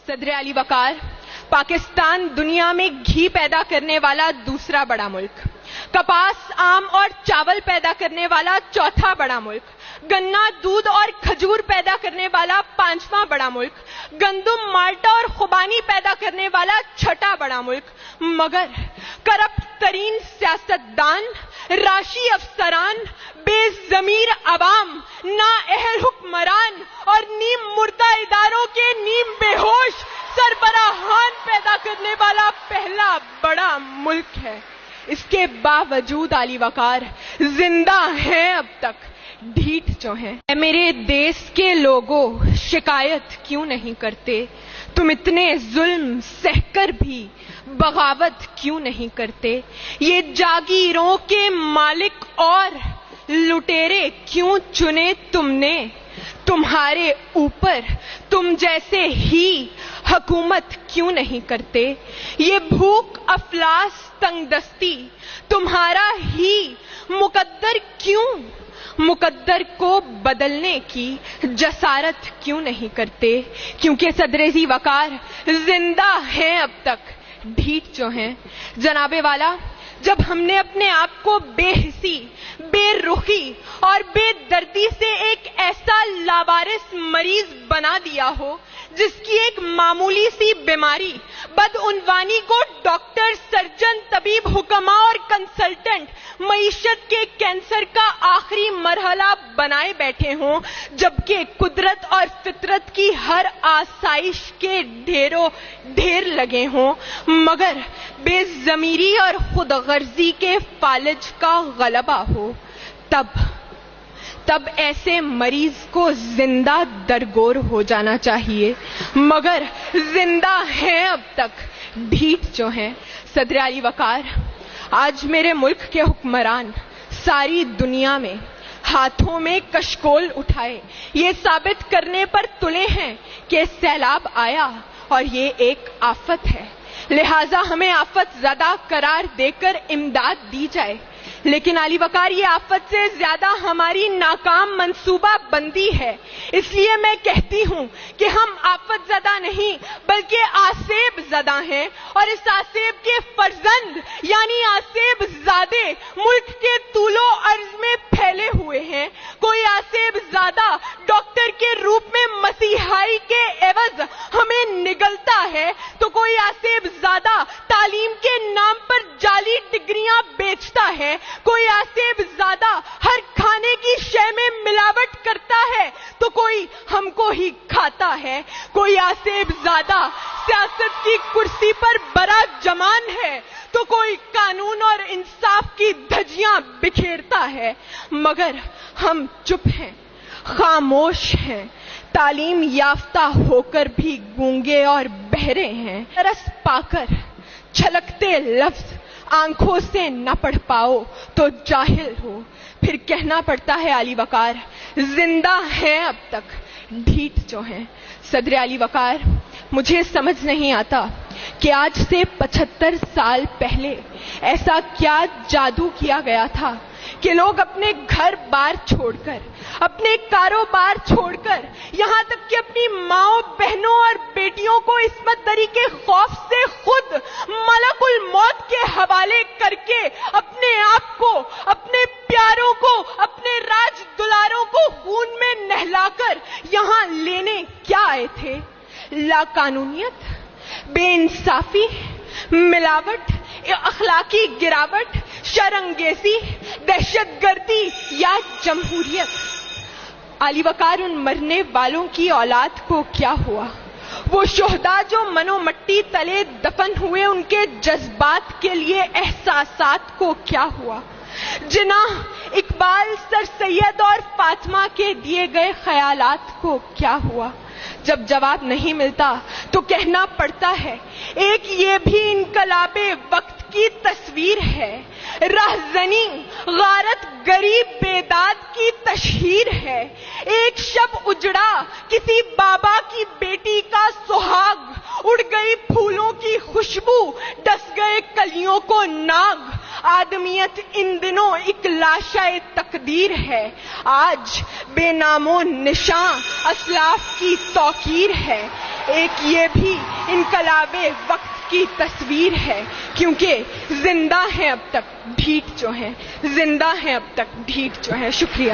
सदर अली वकार, पाकिस्तान दुनिया में घी पैदा करने वाला दूसरा बड़ा मुल्क, कपास, आम और चावल पैदा करने वाला चौथा बड़ा मुल्क, गन्ना, दूध और खजूर पैदा करने वाला पांचवा बड़ा मुल्क, गंदम, माल्टा और खुबानी पैदा करने वाला छठा बड़ा मुल्क, मगर करप्ट तरीन सियासतदान, राशि अफसरान, बेज़मीर अवाम, नाअहल हुक्मरान और नीम मुर्दा इदारों के नीम बेहोश सरबराहान पैदा करने वाला पहला बड़ा मुल्क है। इसके बावजूद अली वकार जिंदा हैं अब तक, ढीठ जो हैं। मेरे देश के लोगों, शिकायत क्यों नहीं करते? तुम इतने जुल्म सहकर भी बगावत क्यों नहीं करते? ये जागीरों के मालिक और लुटेरे क्यों चुने तुमने? तुम्हारे ऊपर तुम जैसे ही हुकूमत क्यों नहीं करते? ये भूख, अफलास, तंगदस्ती तुम्हारा ही मुकद्दर क्यों? मुकद्दर को बदलने की जसारत क्यों नहीं करते? क्योंकि सदर वकार जिंदा हैं अब तक, ढीठ जो हैं। जनाबे वाला, जब हमने अपने आप को बेहिसी, बेरुखी और बेदर्दी से एक ऐसा लावारिस मरीज बना दिया हो जिसकी एक मामूली सी बीमारी बदउनवानी को डॉक्टर, सर्जन, तबीब, हुक्मा और कंसल्टेंट मईशत के कैंसर का आखिरी मरहला बनाए बैठे हों, जबकि कुदरत और फितरत की हर आसाइश के ढेरों ढेर लगे हों, मगर बेज़मीरी और खुदगर्जी के फालिज का गलबा हो, तब ऐसे मरीज को जिंदा दरगोर हो जाना चाहिए, मगर जिंदा हैं अब तक, ढीठ जो हैं। सदर अली वकार, आज मेरे मुल्क के हुक्मरान सारी दुनिया में हाथों में कशकोल उठाए ये साबित करने पर तुले हैं कि सैलाब आया और ये एक आफत है, लिहाजा हमें आफत ज़दा करार देकर इमदाद दी जाए। लेकिन अली वकार, ये आफत से ज्यादा हमारी नाकाम मंसूबा बंदी है। इसलिए मैं कहती हूं कि हम आफत ज़दा नहीं बल्कि आसेब ज़दा हैं, और इस आसेब के फर्जंद यानी आसेब ज़ादे मुल्क के तूलो अर्ज में फैले हुए हैं। कोई आसेब ज़ादा डॉक्टर के रूप में मसीहाई के एवज हमें निगलता है, तो कोई आसेब ज़ादा तालीम के नाम पर जाली डिग्रियां बेचता है, कोई आसेब ज़ादा हर खाने की शय में मिलावट करता है, तो कोई हमको ही खाता है। कोई आसेब ज़ादा सियासत की कुर्सी पर बड़ा जमान है, तो कोई कानून और इंसाफ की धज्जियां बिखेरता है, मगर हम चुप हैं, खामोश हैं, तालीम याफ्ता होकर भी गूंगे और बहरे हैं। तरस पाकर छलकते लफ्ज आंखों से न पढ़ पाओ तो जाहिल हो, फिर कहना पड़ता है अली वकार जिंदा हैं अब तक, ढीठ जो हैं। सदर अली वकार, मुझे समझ नहीं आता कि आज से 75 साल पहले ऐसा क्या जादू किया गया था कि लोग अपने घर बार छोड़कर, अपने कारोबार छोड़कर, यहाँ तक कि अपनी माओ, बहनों और बेटियों को इस्मत दरी के खौफ से खुद मलकुल मौत के हवाले करके अपने आप को, अपने प्यारों को, अपने राज दुलारों को खून में नहलाकर यहाँ लेने क्या आए थे? लाकानूनियत, बेइंसाफी, मिलावट, अखलाकी गिरावट, शरंगेजी, दहशतगर्दी या जमहूरियत? अली वकार, उन मरने वालों की औलाद को क्या हुआ? वो शोहदा जो मनो मट्टी तले दफन हुए, उनके जज्बात के लिए एहसासात को क्या हुआ? जिना, इकबाल, सर सैयद और फातिमा के दिए गए ख्यालात को क्या हुआ? जब जवाब नहीं मिलता तो कहना पड़ता है एक ये भी इनकलाबे वक्त की तस्वीर है, रहजनी, गारत, गरीब, बेदाद की तशहीर है। एक शब उजड़ा किसी बाबा की बेटी का सुहाग, उड़ गई फूलों की खुशबू, डस गए कलियों को नाग। آدمیت ان دنوں ایک لاشائے تقدیر ہے. آج بے نام و نشاں اسلاف کی توقیر ہے. ایک یہ بھی انقلاب وقت کی تصویر ہے, کیونکہ زندہ ہیں اب تک ڈھیٹ جو ہیں, زندہ ہیں اب تک ڈھیٹ جو ہیں. شکریہ.